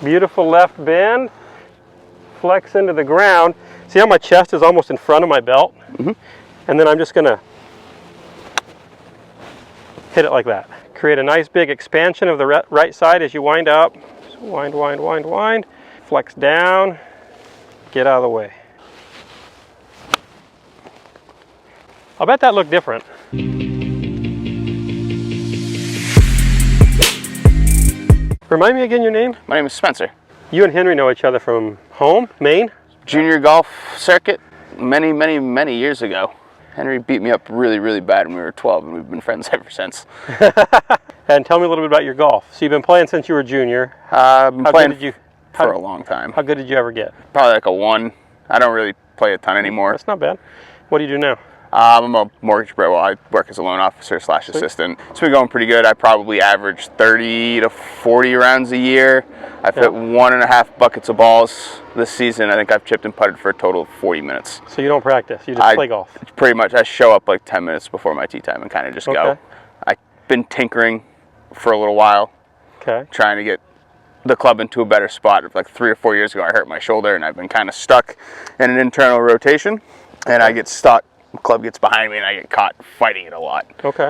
Beautiful left bend. Flex into the ground. See how my chest is almost in front of my belt? Mm-hmm. And then I'm just gonna hit it like that. Create a nice big expansion of the right side as you wind up. Just wind, wind, wind, wind. Flex down. Get out of the way. I'll bet that looked different. Remind me again your name? My name is Spencer. You and Henry know each other from home, Maine? Junior golf circuit many, many, many years ago. Henry beat me up really, really bad when we were 12, and we've been friends ever since. And tell me a little bit about your golf. So you've been playing since you were junior. I've been playing for a how, long time. How good did you ever get? Probably like a 1. I don't really play a ton anymore. That's not bad. What do you do now? I'm a mortgage broker. Well, I work as a loan officer / assistant. It's been going pretty good. I probably average 30 to 40 rounds a year. I've hit 1.5 buckets of balls this season. I think I've chipped and putted for a total of 40 minutes. So you don't practice, you just play golf? Pretty much. I show up like 10 minutes before my tee time and kind of just go. I've been tinkering for a little while, trying to get the club into a better spot. Like 3 or 4 years ago, I hurt my shoulder, and I've been kind of stuck in an internal rotation, and I get stuck. The club gets behind me and I get caught fighting it a lot.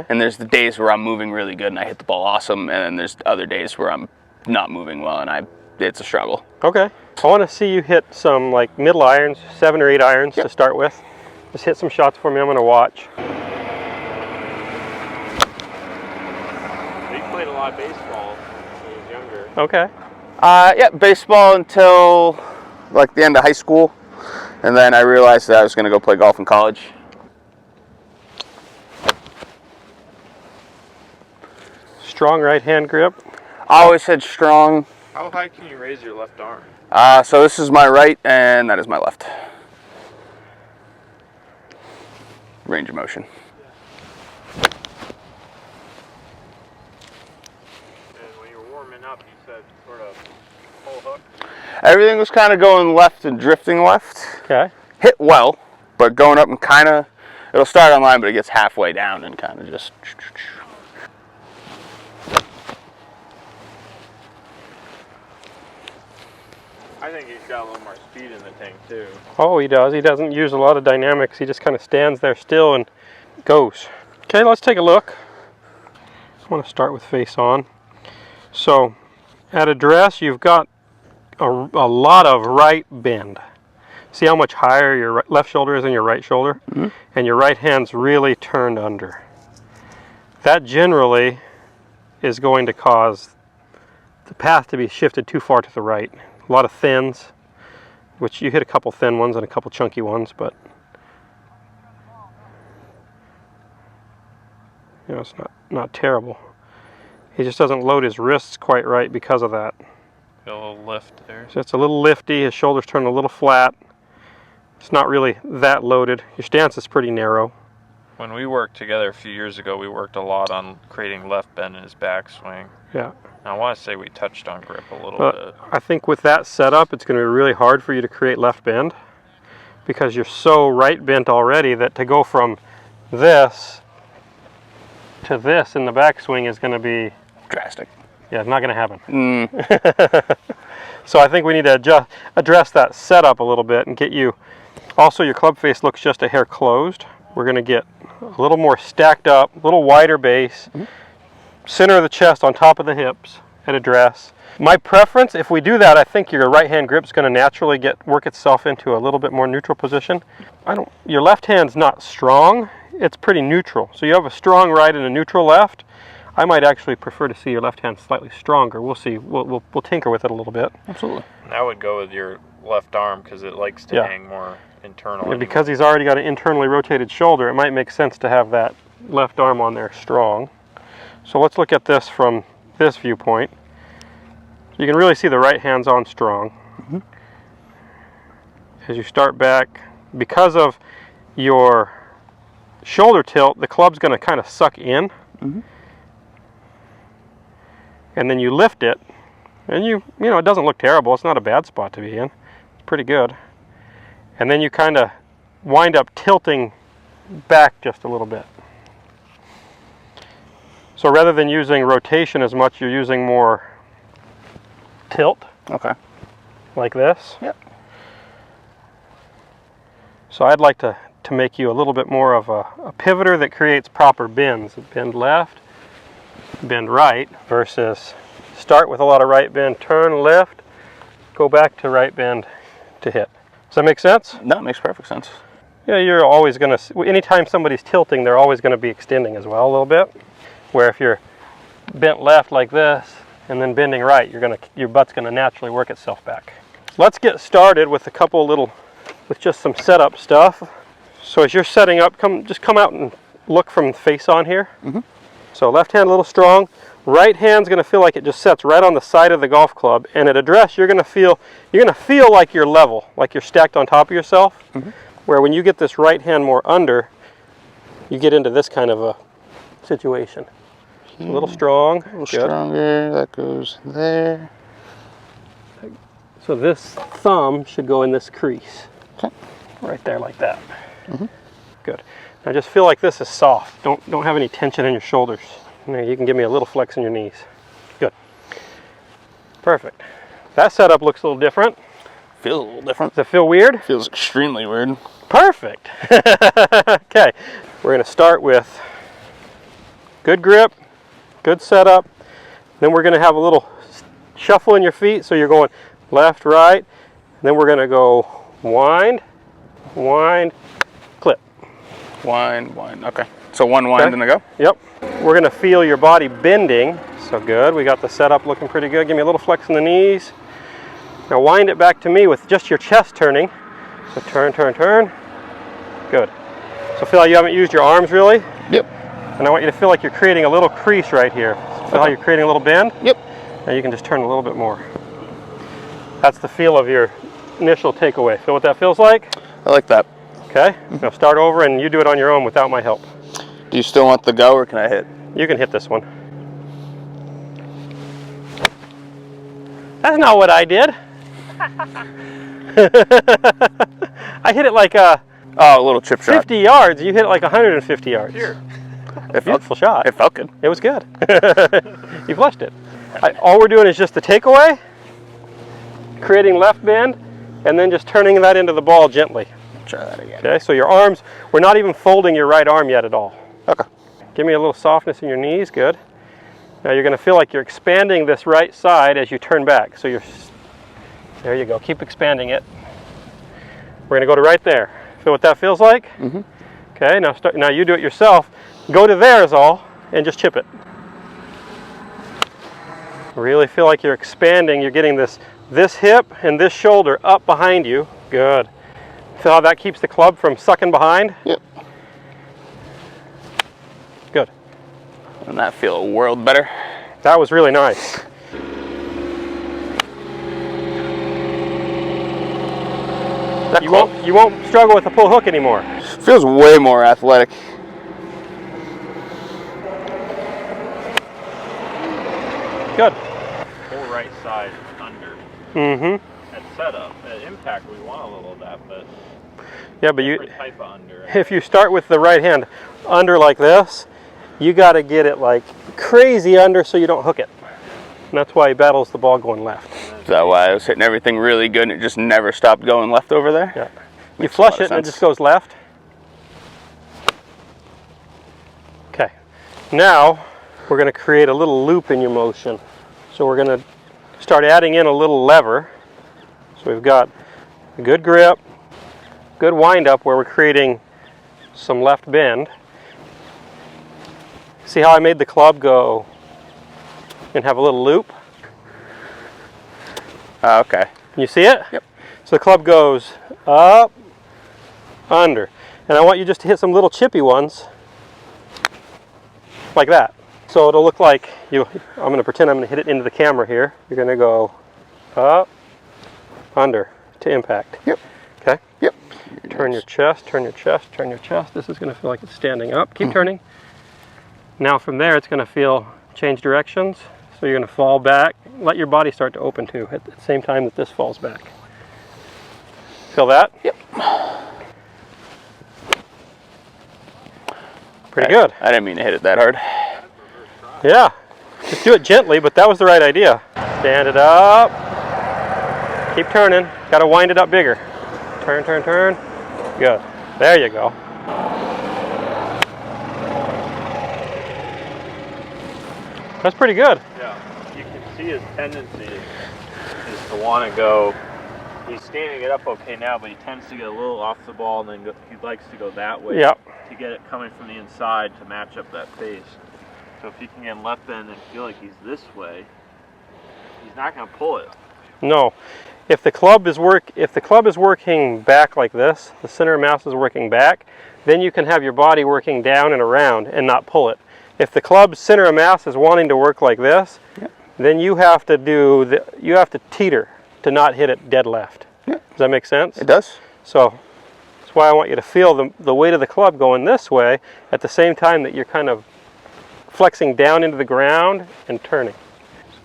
And there's the days where I'm moving really good and I hit the ball awesome, and then there's other days where I'm not moving well and it's a struggle. I want to see you hit some like middle irons, 7 or 8 irons to start with. Just hit some shots for me. I'm going to watch. He played a lot of baseball when he was younger. Yeah, baseball until like the end of high school, and then I realized that I was going to go play golf in college. Strong right hand grip. I always said strong. How high can you raise your left arm? So this is my right and that is my left. Range of motion. And when you were warming up, you said sort of full hook? Everything was kind of going left and drifting left. Hit well, but going up and kind of, it'll start on line, but it gets halfway down and kind of just... I think he's got a little more speed in the tank too. Oh, he does. He doesn't use a lot of dynamics. He just kind of stands there still and goes. Okay, let's take a look. I want to start with face on. So at address, you've got a lot of right bend. See how much higher your left shoulder is than your right shoulder? And your right hand's really turned under. That generally is going to cause the path to be shifted too far to the right. A lot of thins, which you hit a couple thin ones and a couple chunky ones, but you know, it's not terrible. He just doesn't load his wrists quite right because of that. A little lift there. So it's a little lifty. His shoulders turn a little flat. It's not really that loaded. Your stance is pretty narrow. When we worked together a few years ago, we worked a lot on creating left bend in his backswing. Yeah. And I want to say we touched on grip a little bit. I think with that setup, it's going to be really hard for you to create left bend because you're so right bent already that to go from this to this in the backswing is going to be drastic. Yeah, it's not going to happen. So I think we need to address that setup a little bit and get you. Also, your club face looks just a hair closed. We're going to get a little more stacked up, a little wider base. Center of the chest on top of the hips at address. My preference, if we do that, I think your right hand grip is going to naturally work itself into a little bit more neutral position. Your left hand's not strong, it's pretty neutral. So you have a strong right and a neutral left. I might actually prefer to see your left hand slightly stronger. We'll see. We'll tinker with it a little bit. Absolutely. And I would go with your left arm because it likes to hang more internal. And because he's already got an internally rotated shoulder, it might make sense to have that left arm on there strong. So let's look at this from this viewpoint. You can really see the right hand's on strong. As you start back, because of your shoulder tilt, the club's going to kind of suck in. And then you lift it, and you know, it doesn't look terrible. It's not a bad spot to be in. It's pretty good. And then you kind of wind up tilting back just a little bit. So rather than using rotation as much, you're using more tilt. Okay. Like this. Yep. So I'd like to make you a little bit more of a pivoter that creates proper bends. Bend left, bend right, versus start with a lot of right bend, turn left, go back to right bend to hit. Does that make sense? No, it makes perfect sense. Yeah, you're always going to, anytime somebody's tilting, they're always going to be extending as well a little bit. Where if you're bent left like this and then bending right, your butt's going to naturally work itself back. Let's get started with with just some setup stuff. So as you're setting up, just come out and look from face on here. Mm-hmm. So left hand a little strong, right hand's going to feel like it just sets right on the side of the golf club, and at address you're going to feel like you're level, like you're stacked on top of yourself. Mm-hmm. Where when you get this right hand more under, you get into this kind of a situation. A little strong. A little stronger. That goes there. So this thumb should go in this crease. Okay. Right there like that. Mm-hmm. Good. Now just feel like this is soft. Don't have any tension in your shoulders. Now you can give me a little flex in your knees. Good. Perfect. That setup looks a little different. Feels a little different. Does it feel weird? Feels extremely weird. Perfect. Okay. We're going to start with good grip, good setup. Then we're going to have a little shuffle in your feet. So you're going left, right. Then we're going to go wind, wind, clip. Wind, wind. Okay. So one wind and a go? Yep. We're going to feel your body bending. So good. We got the setup looking pretty good. Give me a little flex in the knees. Now wind it back to me with just your chest turning. So turn, turn, turn. Good. So feel like you haven't used your arms really? Yep. And I want you to feel like you're creating a little crease right here. So feel how you're creating a little bend? Yep. Now you can just turn a little bit more. That's the feel of your initial takeaway. Feel what that feels like? I like that. Okay. Now start over and you do it on your own without my help. Do you still want the go or can I hit? You can hit this one. That's not what I did. I hit it like a little chip shot. 50 yards. You hit it like 150 yards. Here. Beautiful shot. It felt good. It was good. You flushed it. All we're doing is just the takeaway, creating left bend, and then just turning that into the ball gently. Try that again. Okay, so your arms, we're not even folding your right arm yet at all. Okay. Give me a little softness in your knees. Good. Now you're going to feel like you're expanding this right side as you turn back. So there you go. Keep expanding it. We're going to go to right there. Feel what that feels like? Mm-hmm. Okay, now you do it yourself. Go to there is all, and just chip it. Really feel like you're expanding. You're getting this hip and this shoulder up behind you. Good. Feel how that keeps the club from sucking behind? Yep. Good. Doesn't that feel a world better? That was really nice. You won't struggle with the pull hook anymore. Feels way more athletic. Good. Whole right side under. Mm-hmm. At setup, at impact, we want a little of that, but Yeah, but different type of under. if you start with the right hand under like this, you got to get it like crazy under so you don't hook it. And that's why he battles the ball going left. Is that why I was hitting everything really good and it just never stopped going left over there? Yeah. You flush it and it just goes left. Okay. Now we're going to create a little loop in your motion. So we're going to start adding in a little lever. So we've got a good grip, good wind up where we're creating some left bend. See how I made the club go and have a little loop? Okay. Can you see it? Yep. So the club goes up, under. And I want you just to hit some little chippy ones like that. So it'll look like I'm going to pretend I'm going to hit it into the camera here. You're going to go up, under to impact. Yep. Okay? Yep. Turn your chest, turn your chest, turn your chest. This is going to feel like it's standing up. Keep turning. Now from there it's going to feel change directions. So you're going to fall back. Let your body start to open too at the same time that this falls back. Feel that? Yep. Pretty good. I didn't mean to hit it that hard. Yeah. Just do it gently, but that was the right idea. Stand it up. Keep turning. Got to wind it up bigger. Turn, turn, turn. Good. There you go. That's pretty good. Yeah, you can see his tendency is to want to go. He's standing it up okay now, but he tends to get a little off the ball, and then he likes to go that way Yep. to get it coming from the inside to match up that face. So if he can get left bend and feel like he's this way, he's not going to pull it. No. If the club is working back like this, the center of mass is working back, then you can have your body working down and around and not pull it. If the club's center of mass is wanting to work like this, yep, then you have to teeter to not hit it dead left. Yep. Does that make sense? It does. So that's why I want you to feel the weight of the club going this way at the same time that you're kind of flexing down into the ground and turning.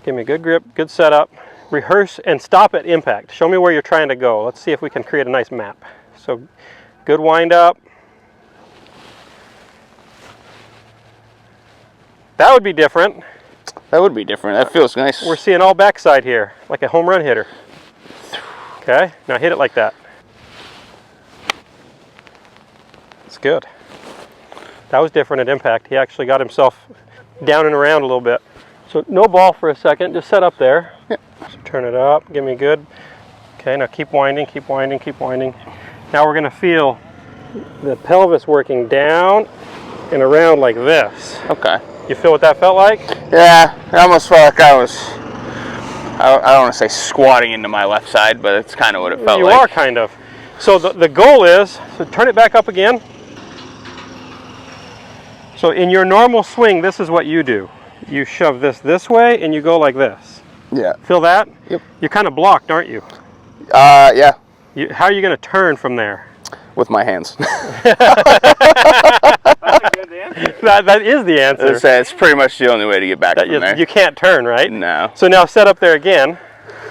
Give me a good grip, good setup. Rehearse and stop at impact. Show me where you're trying to go. Let's see if we can create a nice map. So good wind up. That would be different. That would be different. That feels nice. We're seeing all backside here, like a home run hitter. Okay, now hit it like that. It's good. That was different at impact. He actually got himself down and around a little bit. So no ball for a second, just set up there. Yep. So turn it up, give me good. Okay, now keep winding, keep winding, keep winding. Now we're gonna feel the pelvis working down and around like this. Okay. You feel what that felt like? Yeah, I almost felt like I don't want to say squatting into my left side, but it's kind of what it felt like. You are kind of. So the goal is, so turn it back up again. So in your normal swing, this is what you do. You shove this way and you go like this. Yeah. Feel that? Yep. You're kind of blocked, aren't you? Yeah. How are you going to turn from there? With my hands. That's a good answer. That is the answer. It's pretty much the only way to get back from there. You can't turn, right? No. So now set up there again.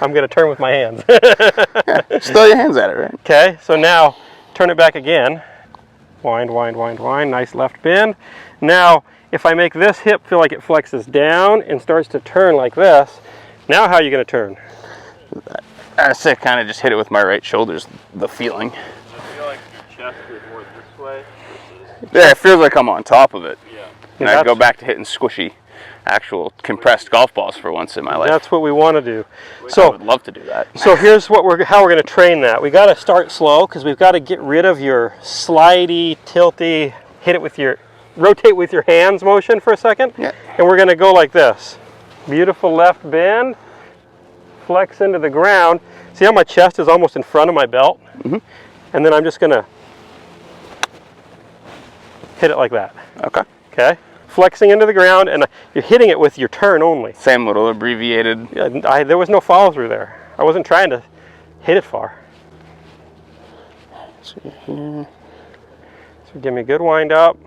I'm going to turn with my hands. Yeah, just throw your hands at it, right? Okay, so now turn it back again. Wind, wind, wind, wind. Nice left bend. Now, if I make this hip feel like it flexes down and starts to turn like this, now how are you going to turn? I say kind of just hit it with my right shoulder's the feeling. I feel like your chest is more this way versus... Yeah, it feels like I'm on top of it. Yeah. And I go back to hitting squishy, actual compressed golf balls for once in my life. That's what we want to do. So I would love to do that. So here's how we're going to train that. We got to start slow because we've got to get rid of your slidey, tilty, rotate with your hands motion for a second. Yeah. And we're going to go like this. Beautiful left bend, flex into the ground. See how my chest is almost in front of my belt? Mm-hmm. And then I'm just going to hit it like that. Okay. Okay? Flexing into the ground, and you're hitting it with your turn only. Same little abbreviated. Yeah, there was no follow through there. I wasn't trying to hit it far. So give me a good wind up.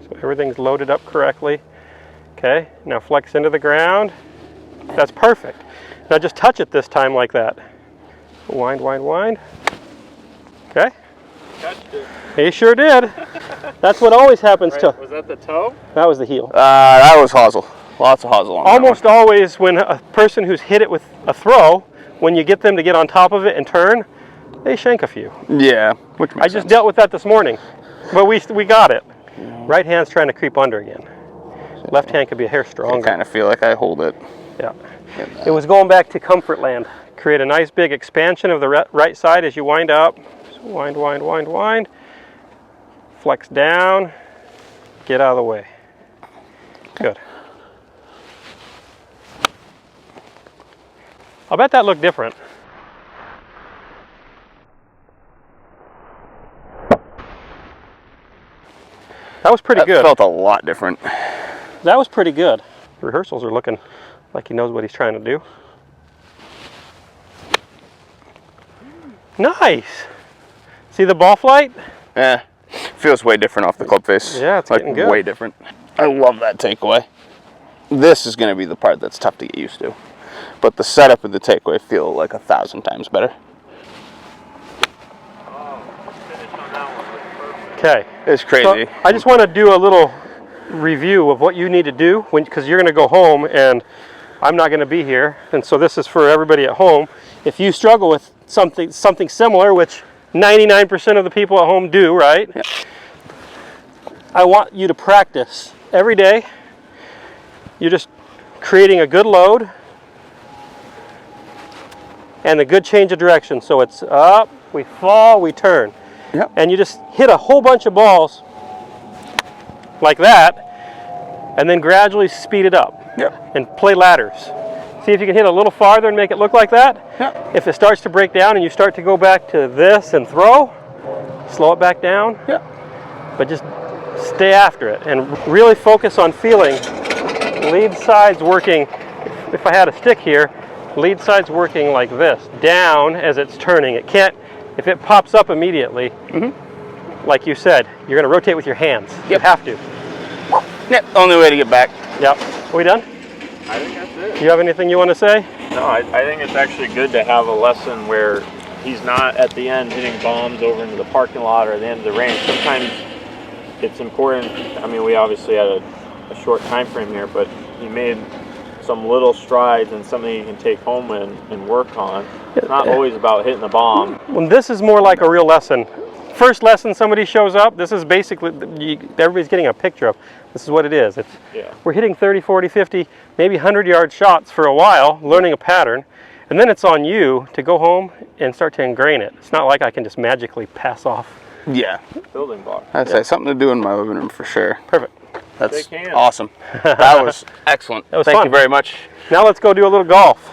So everything's loaded up correctly. Okay, now flex into the ground. That's perfect. Now just touch it this time like that. Wind, wind, wind. Okay? Touched it. He sure did. That's what always happens to... Was that the toe? That was the heel. That was hosel. Lots of hosel on Almost always when a person who's hit it with a throw, when you get them to get on top of it and turn, they shank a few. Yeah, which makes I just dealt with that this morning, but we got it. Right hand's trying to creep under again. Left hand could be a hair stronger. I kind of feel like I hold it. Yeah. It was going back to comfort land. Create a nice big expansion of the right side as you wind up. So wind, wind, wind, wind. Flex down. Get out of the way. Good. I'll bet that looked different. That was pretty good. That felt a lot different. That was pretty good. The rehearsals are looking like he knows what he's trying to do. Nice. See the ball flight? Yeah. Feels way different off the club face. Yeah, it's like getting good. Way different. I love that takeaway. This is going to be the part that's tough to get used to. But the setup and the takeaway feel like 1,000 times better. Okay. It's crazy. So I just want to do a little review of what you need to do because you're going to go home and I'm not going to be here. And so this is for everybody at home. if you struggle with something similar, which 99% of the people at home do, right? Yeah. I want you to practice every day. You're just creating a good load and a good change of direction. So it's up, we fall, we turn. Yep. And you just hit a whole bunch of balls like that, and then gradually speed it up. Yep. And play ladders. See if you can hit a little farther and make it look like that. Yep. If it starts to break down and you start to go back to this and throw, slow it back down. Yep. But just stay after it and really focus on feeling lead sides working. If I had a stick here, lead sides working like this, down as it's turning. It can't, if it pops up immediately, like you said, you're going to rotate with your hands. Yep. You have to. Yep, only way to get back. Yep. Are we done? I think that's it. Do you have anything you want to say? No, I think it's actually good to have a lesson where he's not at the end hitting bombs over into the parking lot or at the end of the range. Sometimes it's important. I mean, we obviously had a short time frame here, but he made some little strides and something you can take home and work on. It's not always about hitting the bomb. Well, this is more like a real lesson. First lesson somebody shows up, this is basically, everybody's getting a picture of, this is what it is. We're hitting 30, 40, 50, maybe 100-yard shots for a while, learning a pattern, and then it's on you to go home and start to ingrain it. It's not like I can just magically pass off. Yeah. Building block. I'd say something to do in my living room for sure. Perfect. That's awesome. That was excellent. That was Thank fun. you very much. Now let's go do a little golf.